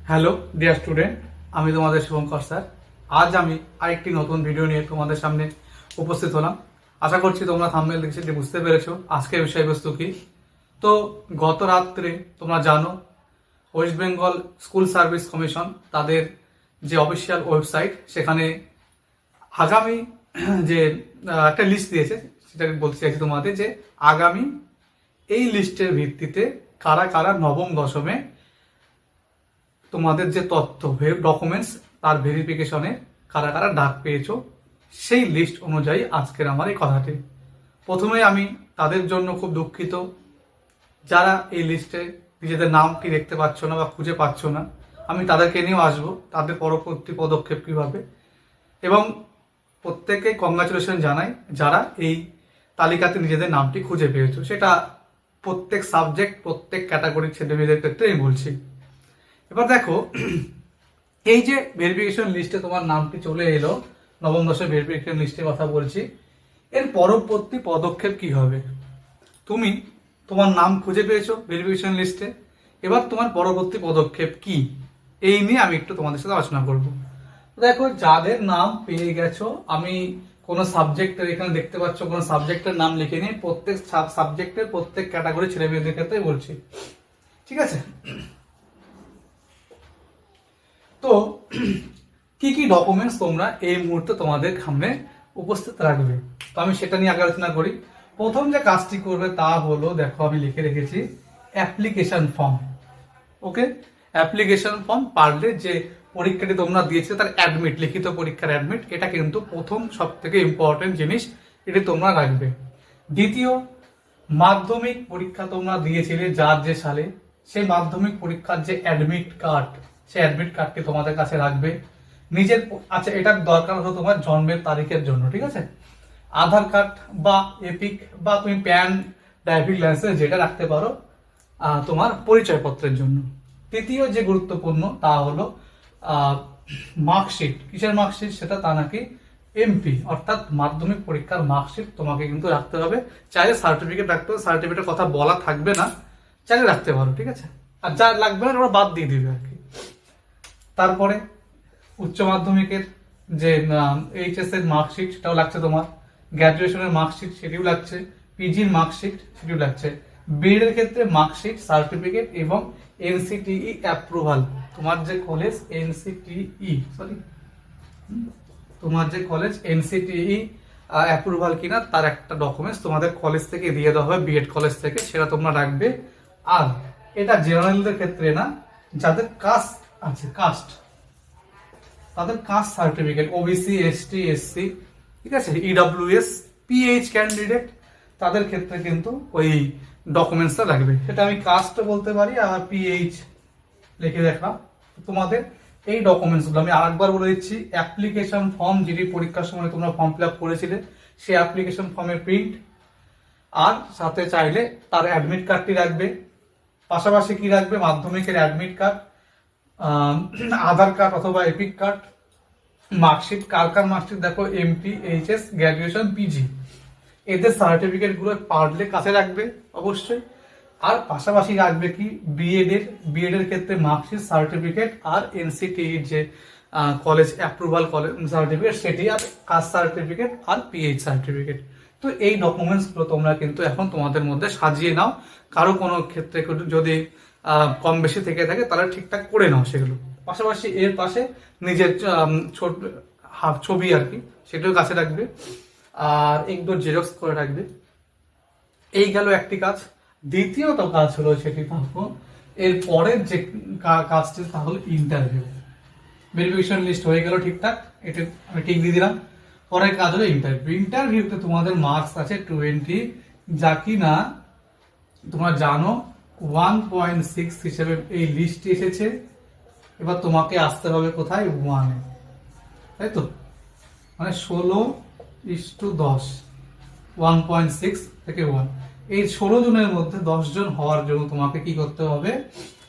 Hello dear student, আমি তোমাদের Shubhankar sir. আজ আমি আরেকটি নতুন ভিডিও নিয়ে তোমাদের সামনে উপস্থিত হলাম। আশা করছি তোমরা থাম্বনেল দেখে সেটি বুঝতে পেরেছো আজকের বিষয়বস্তু কি। তো গত রাত্রে তোমরা জানো West Bengal school service commission তাদের যে অফিসিয়াল ওয়েবসাইট সেখানে আগামী যে একটা লিস্ট দিয়েছে, সেটা বলতে চাইছি তোমাদের যে আগামী এই লিস্টের ভিত্তিতে কারা কারা নবম দশমে তোমাদের যে তথ্য ডকুমেন্টস তার ভেরিফিকেশনে কারা কারা ডাক পেয়েছো সেই লিস্ট অনুযায়ী আজকের আমার এই কথাটি। প্রথমে আমি তাদের জন্য খুব দুঃখিত যারা এই লিস্টে নিজেদের নামটি দেখতে পাচ্ছ না বা খুঁজে পাচ্ছ না। আমি তাদেরকে নিয়েও আসবো, তাদের পরবর্তী পদক্ষেপ কী হবে, এবং প্রত্যেককে কংগ্রাচুলেশন জানাই যারা এই তালিকাতে নিজেদের নামটি খুঁজে পেয়েছো। সেটা প্রত্যেক সাবজেক্ট প্রত্যেক ক্যাটাগরির ছেলেমেয়েদের ক্ষেত্রে আমি বলছি। এবার দেখো, এই যে ভেরিফিকেশন লিস্টে তোমার নামটি চলে এলো, নবম দশের ভেরিফিকেশন লিস্টের কথা বলছি, এর পরবর্তী পদক্ষেপ কি হবে? তুমি তোমার নাম খুঁজে পেয়েছো ভেরিফিকেশন লিস্টে, এবার তোমার পরবর্তী পদক্ষেপ কি এই নিয়ে আমি একটু তোমাদের সাথে আলোচনা করব। দেখো, যাদের নাম পেয়ে গেছো, আমি কোনো সাবজেক্টের এখানে দেখতে পাচ্ছ কোনো সাবজেক্টের নাম লিখে নিয়ে প্রত্যেক সাবজেক্টের প্রত্যেক ক্যাটাগরি ছেলে মেয়েদের ক্ষেত্রে বলছি, ঠিক আছে? তো কি কি ডকুমেন্টস তোমরা এই মুহূর্তে তোমাদের সামনে উপস্থিত রাখবে, তো আমি সেটা নিয়ে আগে আলোচনা করি। প্রথম যে কাজটি করবে তা হলো, দেখো আমি লিখে রেখেছি অ্যাপ্লিকেশন ফর্ম। ওকে, অ্যাপ্লিকেশন ফর্ম পারলে যে পরীক্ষাটি তোমরা দিয়েছে তার অ্যাডমিট, লিখিত পরীক্ষার অ্যাডমিট, এটা কিন্তু প্রথম সব থেকে ইম্পর্টেন্ট জিনিস, এটি তোমরা রাখবে। দ্বিতীয়, মাধ্যমিক পরীক্ষা তোমরা দিয়েছিলে যার যে সালে, সেই মাধ্যমিক পরীক্ষার যে অ্যাডমিট কার্ড, সেই অ্যাডমিট কার্ডটি তোমাদের কাছে রাখবে। নিজের আচ্ছা, এটার দরকার হলো তোমার জন্মের তারিখের জন্য, ঠিক আছে? আধার কার্ড বা এপিক বা তুমি প্যান, ড্রাইভিং লাইসেন্স যেটা রাখতে পারো তোমার পরিচয়পত্রের জন্য। তৃতীয় যে গুরুত্বপূর্ণ তা হলো মার্কশিট। কিসের মার্কশিট? সেটা তা নাকি এমপি, অর্থাৎ মাধ্যমিক পরীক্ষার মার্কশিট তোমাকে কিন্তু রাখতে হবে। চাইলে সার্টিফিকেট রাখতে হবে, সার্টিফিকেটের কথা বলা থাকবে না, চাইলে রাখতে পারো, ঠিক আছে? আর যা লাগবে না ওরা বাদ দিয়ে দিবে আর কি। তারপরে উচ্চ মাধ্যমিকের যে এইচএস এর মার্কশিট সেটাও লাগছে তোমার, গ্র্যাজুয়েশনের মার্কশিট সেটিও লাগছে, পিজির মার্কশিট সেটিও লাগছে, বিএড এর ক্ষেত্রে মার্কশিট, সার্টিফিকেট এবং এনসিটিই অ্যাপ্রুভাল। তোমার যে কলেজ এনসিটিই অ্যাপ্রুভাল কিনা তার একটা ডকুমেন্টস তোমাদের কলেজ থেকে দিয়ে দেওয়া হবে, বিএড কলেজ থেকে, সেটা তোমরা রাখবে। আর এটা জেনারেলদের ক্ষেত্রে না, যাদের কাস্ট আছে, কাস্ট, তাদের caste certificate, OBC, ST, SC, ঠিক আছে, ইডব্লিউএস, পিএইচ ক্যান্ডিডেট, তাদের ক্ষেত্রে কিন্তু ওই ডকুমেন্টসটা লাগবে। সেটা আমি কাস্ট বলতে পারি, আর পিএইচ লিখে দেখলাম। তোমাদের এই ডকুমেন্টসগুলো আমি আরেকবার বলে দিচ্ছি। অ্যাপ্লিকেশন ফর্ম, যেটি পরীক্ষার সময় তোমরা ফর্ম ফিল আপ করেছিলে, সেই অ্যাপ্লিকেশন ফর্মের প্রিন্ট, আর সাথে চাইলে তার অ্যাডমিট কার্ডটি রাখবে। পাশাপাশি কি রাখবে? মাধ্যমিকের অ্যাডমিট কার্ড, আধার কার্ড অথবা এপিক কার্ড, মার্কশিট। কার কার মার্কশিট? দেখো, এমপি, এইচএস, গ্র্যাজুয়েশন, পিজি, এদের সার্টিফিকেট গুলো পারলে কাছে রাখবে অবশ্যই। আর পাশাপাশি রাখবে কি? বিএড এর ক্ষেত্রে মার্কশিট, সার্টিফিকেট, আর এনসিটির যে কলেজ অ্যাপ্রুভাল কলেজ সার্টিফিকেট সেটি, আর কাস্ট সার্টিফিকেট, আর পিএইচ সার্টিফিকেট। তো এই ডকুমেন্টস গুলো তোমরা কিন্তু এখন তোমাদের মধ্যে সাজিয়ে নাও। কারো কোনো ক্ষেত্রে যদি কম বেশি থেকে থাকে তাহলে ঠিকঠাক করে নাও সেগুলো। পাশাপাশি এর পাশে নিজের ছোট হাফ ছবি আর কি, সেটাও কাছে রাখবে, আর একটু জেরক্স করে রাখবে। এই গেল একটি কাজ। দ্বিতীয়ত কাজ হলো সেটি থাকবো এর পরের যে কাজটি, তা হলো ইন্টারভিউ। ভেরিফিকেশন লিস্ট হয়ে গেল ঠিকঠাক, এটা আমি ঠিক দিয়ে দিলাম। পরের কাজ হলো ইন্টারভিউ। ইন্টারভিউতে তোমাদের মার্কস আছে 20, যা কি না তোমরা জানো 1.6 হিসেবে এই লিস্ট এসেছে। এবার তোমাকে আসতে হবে কোথায়? 1-এ, তাই তো? মানে 16:10, 1.6 থেকে 1। এই 16 জনের মধ্যে 10 জন হওয়ার জন্য তোমাকে কি করতে হবে?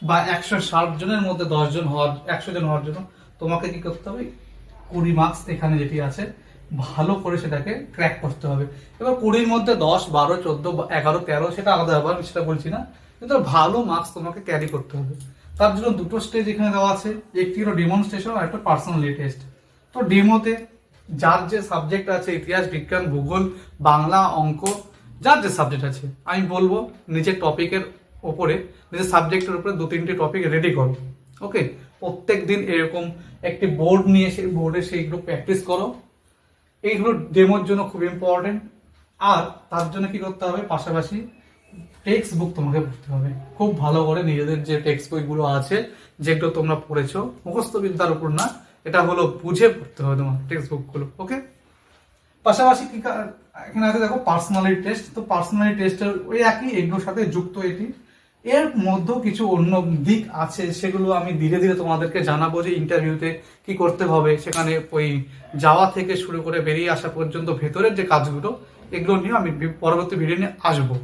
বা 160 জনের মধ্যে 10 জন হওয়ার, 100 জন হওয়ার জন্য তোমাকে কি করতে হবে? 20 মার্কস এখানে যেটি আছে ভালো করে সেটাকে ক্র্যাক করতে হবে। এবার 20-র মধ্যে 10, 12, 14, 11, 13 সেটা আলাদা ব্যাপার, সেটা বলছি না, কিন্তু ভালো মার্কস তোমাকে ক্যারি করতে হবে। তার জন্য দুটো স্টেজ এখানে দেওয়া আছে, একটি হলো ডেমনস্ট্রেশন আর একটা পার্সোনালি টেস্ট। তো ডেমোতে যার যে সাবজেক্ট আছে, ইতিহাস, বিজ্ঞান, ভূগোল, বাংলা, অঙ্ক, যার যে সাবজেক্ট আছে, আমি বলবো নিজের টপিকের ওপরে, নিজের সাবজেক্টের উপরে 2-3টি টপিক রেডি করো। ওকে, প্রত্যেক দিন এরকম একটি বোর্ড নিয়ে সেই বোর্ডে সেইগুলো প্র্যাকটিস করো। এইগুলো ডেমোর জন্য খুব ইম্পর্টেন্ট। আর তার জন্য কি করতে হবে, পাশাপাশি টেক্সট বুক তোমাকে পড়তে হবে খুব ভালো করে। নিজেদের যে টেক্সট বইগুলো আছে, যেগুলো তোমরা পড়েছো, মুখস্থ বিদ্যার উপর না, এটা হলো বুঝে পড়তে হবে তোমার টেক্সট বুকগুলো। ওকে, পাশাপাশি কি এখানে আছে দেখো পার্সোনালিটি টেস্ট। তো পার্সোনালিটি টেস্টের ওই একই এগুলোর সাথে যুক্ত এটি। এর মধ্যেও কিছু অন্য দিক আছে, সেগুলো আমি ধীরে ধীরে তোমাদেরকে জানাবো যে ইন্টারভিউতে কি করতে হবে, সেখানে ওই যাওয়া থেকে শুরু করে বেরিয়ে আসা পর্যন্ত ভেতরের যে কাজগুলো, এগুলো নিয়ে আমি পরবর্তী ভিডিও নিয়ে আসবো।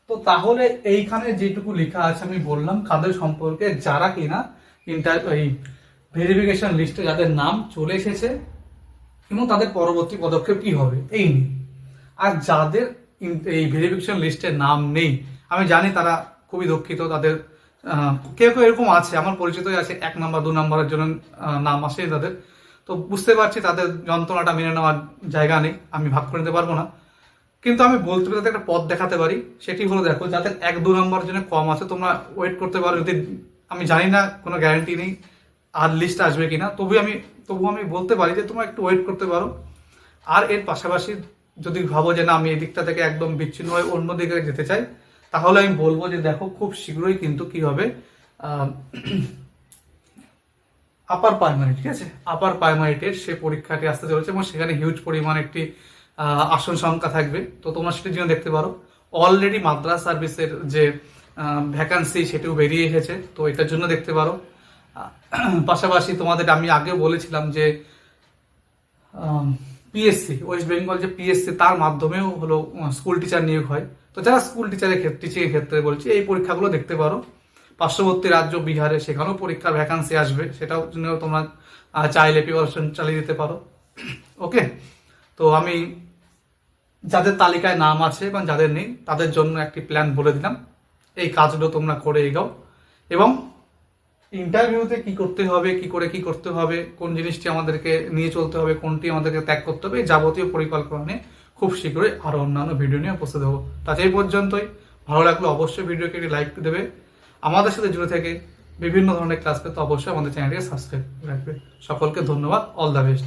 তো তাহলে এইখানে যেটুকু লেখা আছে আমি বললাম কাদের সম্পর্কে, যারা কিনা এই ভেরিফিকেশন লিস্টে যাদের নাম চলে এসেছে এবং তাদের পরবর্তী পদক্ষেপ কি হবে এই নিয়ে। আর যাদের এই ভেরিফিকেশন লিস্টে নাম নেই, আমি জানি তারা খুবই দুঃখিত। তাদের কেউ কেউ এরকম আছে, আমার পরিচিতই আছে, 1 নাম্বার 2 নাম্বারের জন্য নাম আসে তাদের। তো বুঝতে পারছি তাদের যন্ত্রণাটা মেনে নেওয়ার জায়গা নেই, আমি ভাগ করে নিতে পারবো না। কিন্তু আমি বলতে পারি একটা পথ দেখাতে পারি, সেটি হলো দেখো যাদের 1-2 নম্বরের জন্য কম আছে, তোমরা ওয়েট করতে পারো। যদি আমি জানি না, কোনো গ্যারান্টি নেই আর লিস্ট আসবে কিনা, তবু আমি বলতে পারি যে তোমরা একটু ওয়েট করতে পারো। আর এর পাশাপাশি যদি ভাবো যে না আমি এই দিকটা থেকে একদম বিচ্ছিন্ন হয়ে অন্য দিকে যেতে চাই, তাহলে আমি বলবো যে দেখো খুব শীঘ্রই কিন্তু কি হবে, আপার প্রাইমারি, ঠিক আছে, আপার প্রাইমারি টেস্ট সে পরীক্ষাটি আসতে চলেছে এবং সেখানে হিউজ পরিমাণ একটি আসন সংখ্যা থাকবে। তো তোমরা সেটির জন্য দেখতে পারো। অলরেডি মাদ্রাস সার্ভিসের যে ভ্যাকান্সি সেটিও বেরিয়ে এসেছে, তো এটার জন্য দেখতে পারো। পাশাপাশি তোমাদের আমি আগেও বলেছিলাম যে পিএসসি, ওয়েস্ট বেঙ্গল যে পিএসসি, তার মাধ্যমেও হলো স্কুল টিচার নিয়োগ হয়। তো যারা স্কুল টিচারের টিচিংয়ের ক্ষেত্রে বলছি, এই পরীক্ষাগুলো দেখতে পারো। পার্শ্ববর্তী রাজ্য বিহারে সেখানেও পরীক্ষার ভ্যাকান্সি আসবে, সেটাও জন্য তোমরা চাইলে প্রিপারেশন চালিয়ে দিতে পারো। ওকে, তো আমি যাদের তালিকায় নাম আছে এবং যাদের নেই তাদের জন্য একটি প্ল্যান বলে দিলাম, এই কাজগুলো তোমরা করে এগাও। এবং ইন্টারভিউতে কি করতে হবে, কি করে কি করতে হবে, কোন জিনিসটি আমাদেরকে নিয়ে চলতে হবে, কোনটি আমাদেরকে ত্যাগ করতে হবে, এই যাবতীয় পরিকল্পনা নিয়ে খুব শীঘ্রই আরো অন্যান্য ভিডিও নিয়ে উপস্থিত হবো। তাতে এই পর্যন্তই। ভালো লাগলে অবশ্যই ভিডিওকে একটি লাইক দেবে। আমাদের সাথে জুড়ে থেকে বিভিন্ন ধরনের ক্লাস পেতে অবশ্যই আমাদের চ্যানেলটিকে সাবস্ক্রাইব রাখবে। সকলকে ধন্যবাদ, অল দ্য বেস্ট।